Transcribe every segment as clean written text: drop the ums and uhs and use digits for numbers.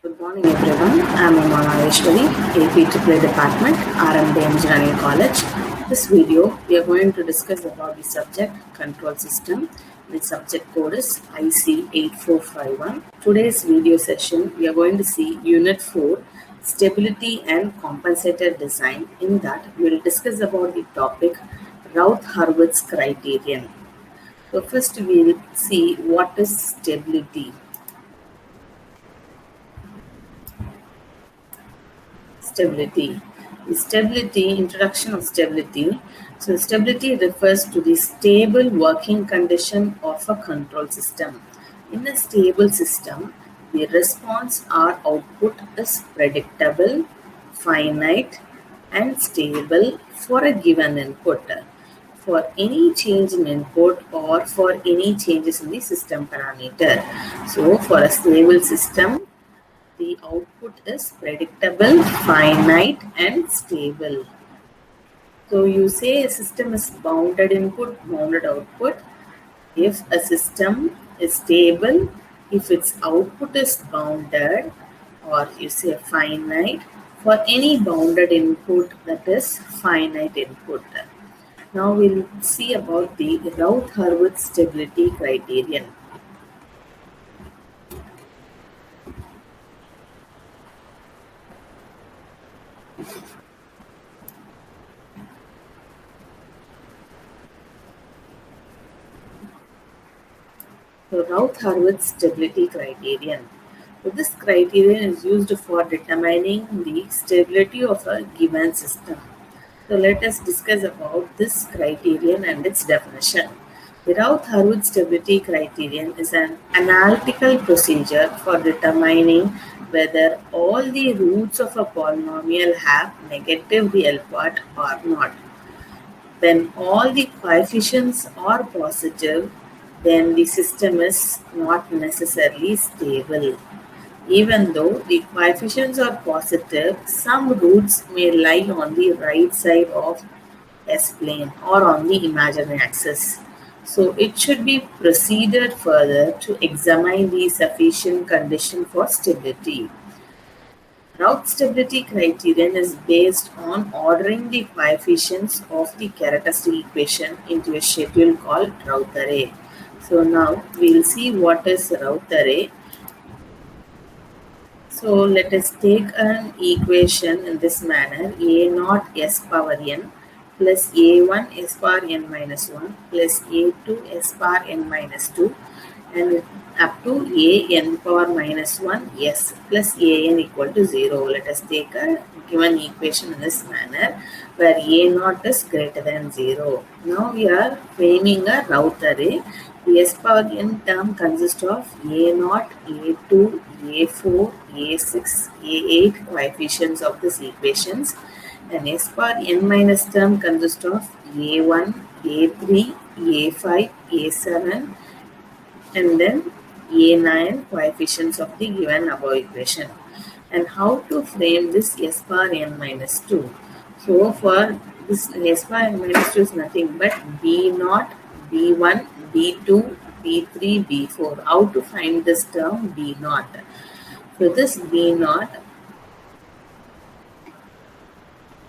Good morning everyone. I am Uma Maheshwari, AP Department, RMD Engineering College. This video we are going to discuss about the subject control system. The subject code is IC8451. Today's video session we are going to see Unit 4 Stability and Compensator Design. In that we will discuss about the topic Routh-Hurwitz criterion. So first we will see what is stability. Introduction of stability. So stability refers to the stable working condition of a control system. In a stable system, the response or output is predictable, finite, and stable for a given input. For any change in input or for any changes in the system parameter. So for a stable system, the output is predictable, finite, and stable. So you say a system is bounded input, bounded output. If a system is stable, if its output is bounded, or you say finite, for any bounded input, that is finite input. Now we'll see about the Routh-Hurwitz stability criterion. So Routh-Hurwitz stability criterion. So this criterion is used for determining the stability of a given system. So let us discuss about this criterion and its definition. The Routh-Hurwitz stability criterion is an analytical procedure for determining whether all the roots of a polynomial have negative real part or not. When all the coefficients are positive, then the system is not necessarily stable. Even though the coefficients are positive, some roots may lie on the right side of S-plane or on the imaginary axis. So it should be proceeded further to examine the sufficient condition for stability. Routh stability criterion is based on ordering the coefficients of the characteristic equation into a schedule called Routh array. So now we will see what is Routh array. So let us take an equation in this manner: a naught s power n plus a1 s power n minus 1 plus a2 s power n minus 2 and up to a n power minus 1 s plus a n equal to 0. Let us take a given equation in this manner where a naught is greater than 0. Now we are framing a Routh array. The s power n term consists of a naught, a2, a4, a6, a8 coefficients of these equations, and s power n minus term consists of a1, a3, a5, a7, and then a9 coefficients of the given above equation. And how to frame this s power n minus 2? So for this s power n minus 2 is nothing but b naught, b1, b2, b3, b4. How to find this term b naught? So this b naught,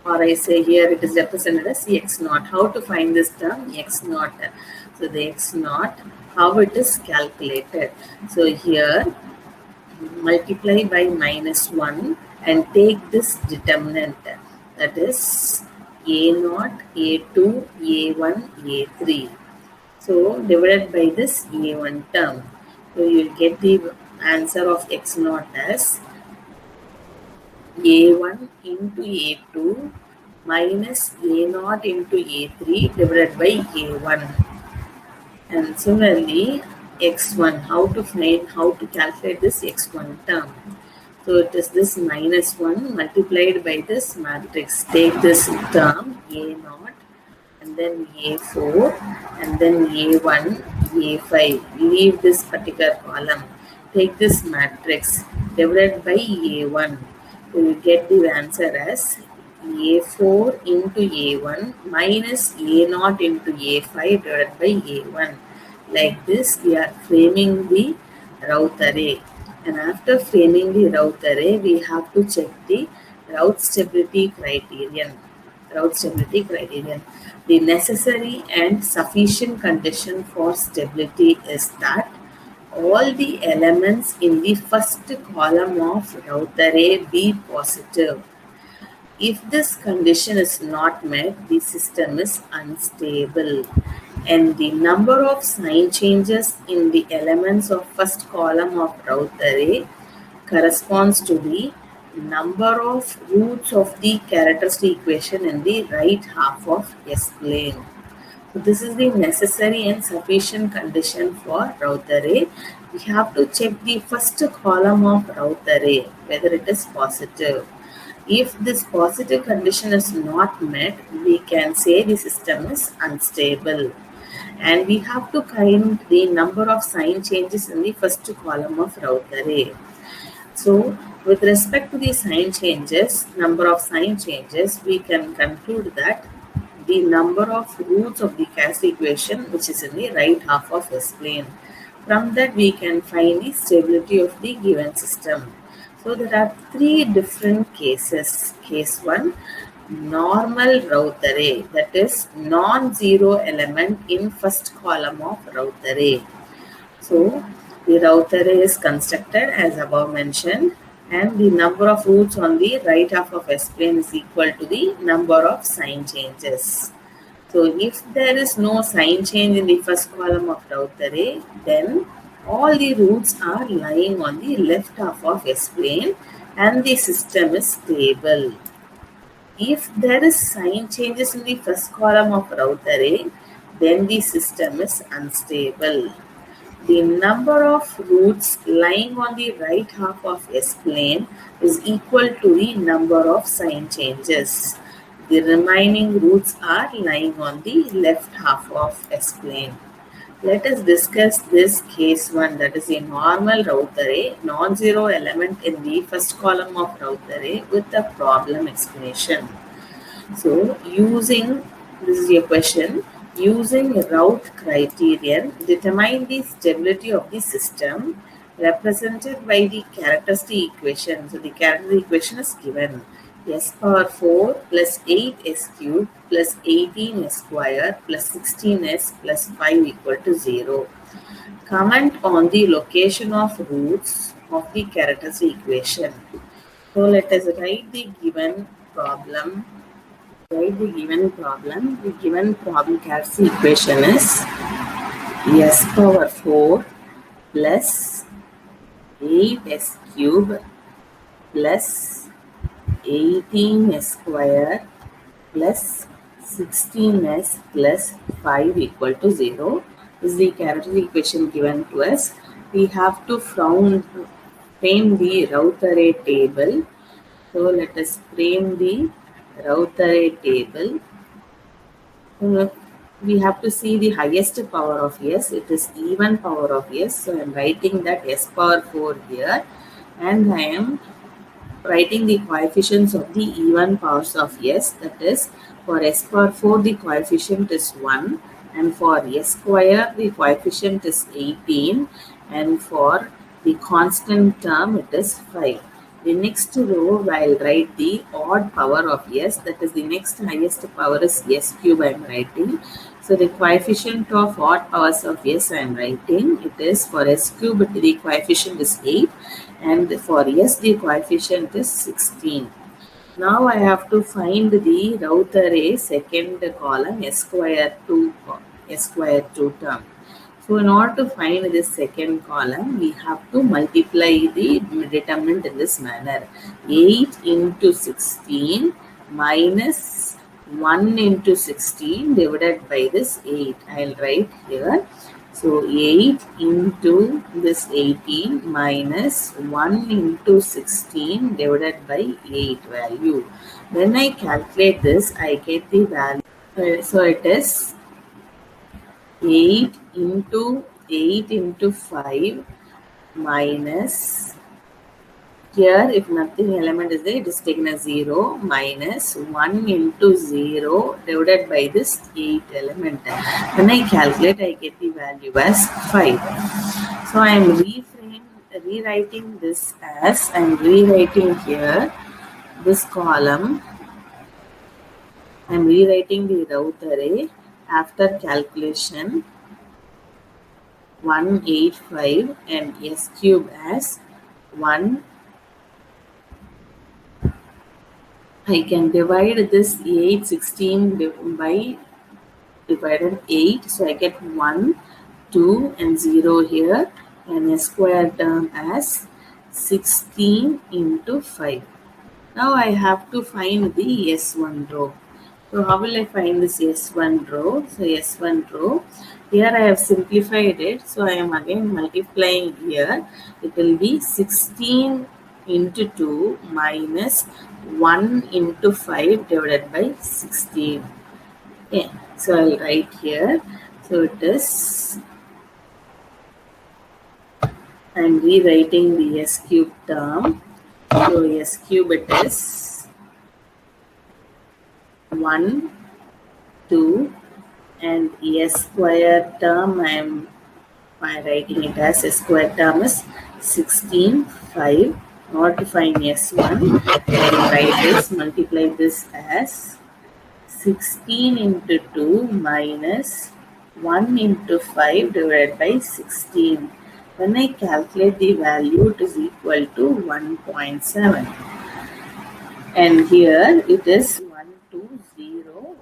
or I say here it is represented as x naught. How to find this term x naught? So the x naught, how it is calculated? So here multiply by minus 1 and take this determinant, that is a naught, a2, a1, a3. So divided by this a1 term. So you will get the answer of x naught as a1 into a2 minus a naught into a3 divided by a1. And similarly, x1, how to calculate this x1 term? So it is this minus 1 multiplied by this matrix. Take this term a naught and then a4 and then a1, a5. Leave this particular column. Take this matrix divided by a1. So you get the answer as a4 into a1 minus a0 into a5 divided by a1. Like this, we are framing the Routh array. And after framing the route array, we have to check the route stability criterion. Route stability criterion. The necessary and sufficient condition for stability is that all the elements in the first column of route array be positive. If this condition is not met, the system is unstable, and the number of sign changes in the elements of first column of route array corresponds to the number of roots of the characteristic equation in the right half of S plane. So this is the necessary and sufficient condition for route array. We have to check the first column of route array whether it is positive. If this positive condition is not met, we can say the system is unstable. And we have to count the number of sign changes in the first column of route array. So, with respect to the sign changes, number of sign changes, we can conclude that the number of roots of the cast equation which is in the right half of S plane. From that we can find the stability of the given system. So there are three different cases. Case 1, normal route array, that is non-zero element in first column of route array. So the route array is constructed as above mentioned, and the number of roots on the right half of S plane is equal to the number of sign changes. So if there is no sign change in the first column of route array, then all the roots are lying on the left half of S plane and the system is stable. If there is sign changes in the first column of route array, then the system is unstable. The number of roots lying on the right half of S plane is equal to the number of sign changes. The remaining roots are lying on the left half of S plane. Let us discuss this case 1, that is a normal route array, non-zero element in the first column of route array with a problem explanation. So, this is your question, using route criterion, determine the stability of the system represented by the characteristic equation. So, the characteristic equation is given s power 4 plus 8s cube plus 18s square plus 16s plus 5 equal to 0. Comment on the location of roots of the characteristic equation. So, let us write the given problem. The given problem characteristic equation is s power 4 plus 8s cube plus 18s square plus 16s plus 5 equal to 0 is the characteristic equation given to us. We have to frame the route array table. So let us frame the route array table. We have to see the highest power of s. It is even power of s. So I am writing that s power 4 here, and I am writing the coefficients of the even powers of s. That is, for s power 4 the coefficient is 1, and for s square the coefficient is 18, and for the constant term it is 5. The next row I will write the odd power of s, that is the next highest power is s cube I am writing. So the coefficient of odd powers of s I am writing, it is for s cube the coefficient is 8, and for s the coefficient is 16. Now I have to find the route array second column s square 2 term. So in order to find this second column, we have to multiply the determinant in this manner. 8 into 16 minus 1 into 16 divided by this 8. I will write here. So 8 into this 18 minus 1 into 16 divided by 8 value. When I calculate this, I get the value. So it is 8 into 5 minus, here if nothing element is there, it is taken as 0, minus 1 into 0 divided by this 8 element. When I calculate, I get the value as 5. So I am rewriting this as I'm rewriting here this column. I'm rewriting the route array after calculation 185 and s cube as 1. I can divide this 816 by divided 8, so I get 1, 2 and 0 here, and a square term as 16 into 5. Now I have to find the S1 row. So how will I find this S1 row? So S1 row, here I have simplified it. So I am again multiplying here. It will be 16 into 2 minus 1 into 5 divided by 16. Okay, so I'll write here. So it is, I'm rewriting the S cube term. So S cube it is 1, 2 and S square term I am writing it as S square term is 16, 5. Not to find S1, I will write this, multiply this as 16 into 2 minus 1 into 5 divided by 16. When I calculate the value, it is equal to 1.7. And here it is 1 to 0.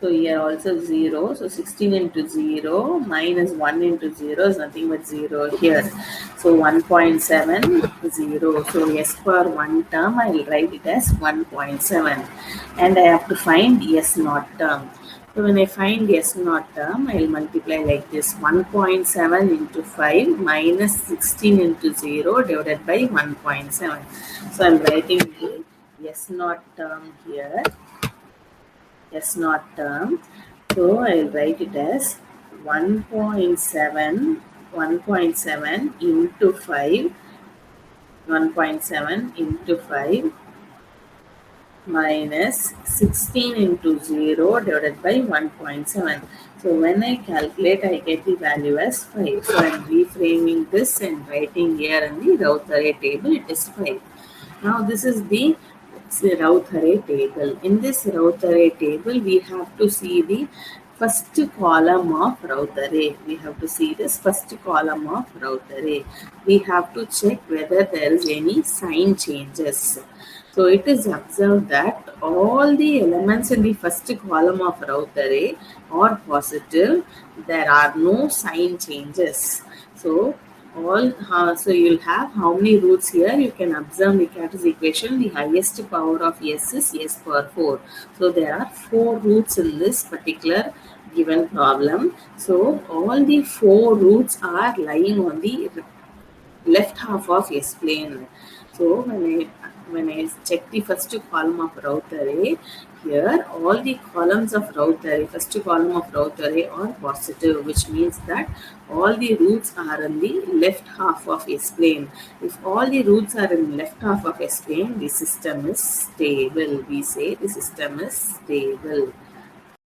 Here also 0. So 16 into 0 minus 1 into 0 is nothing but 0 here. So 1.7, 0. So S for one term, I will write it as 1.7. And I have to find S naught term. So when I find S naught term, I will multiply like this. 1.7 into 5 minus 16 into 0 divided by 1.7. So I am writing the S naught term here. S naught term. So I will write it as 1.7 into 5, 1.7 into 5 minus 16 into 0 divided by 1.7. So when I calculate, I get the value as 5. So I am reframing this and writing here in the route array table, it is 5. Now this is the route array table. In this route array table, we have to see the first column of route array. We have to see this first column of route array. We have to check whether there is any sign changes. So it is observed that all the elements in the first column of route array are positive. There are no sign changes. So so you'll have how many roots here? You can observe the Cartesian equation. The highest power of S is S power 4. So there are 4 roots in this particular given problem. So all the 4 roots are lying on the left half of S plane. So when I check the first column of route array, here all the columns of route array, first column of route array are positive, which means that all the roots are in the left half of S plane. If all the roots are in left half of S plane, the system is stable. We say the system is stable.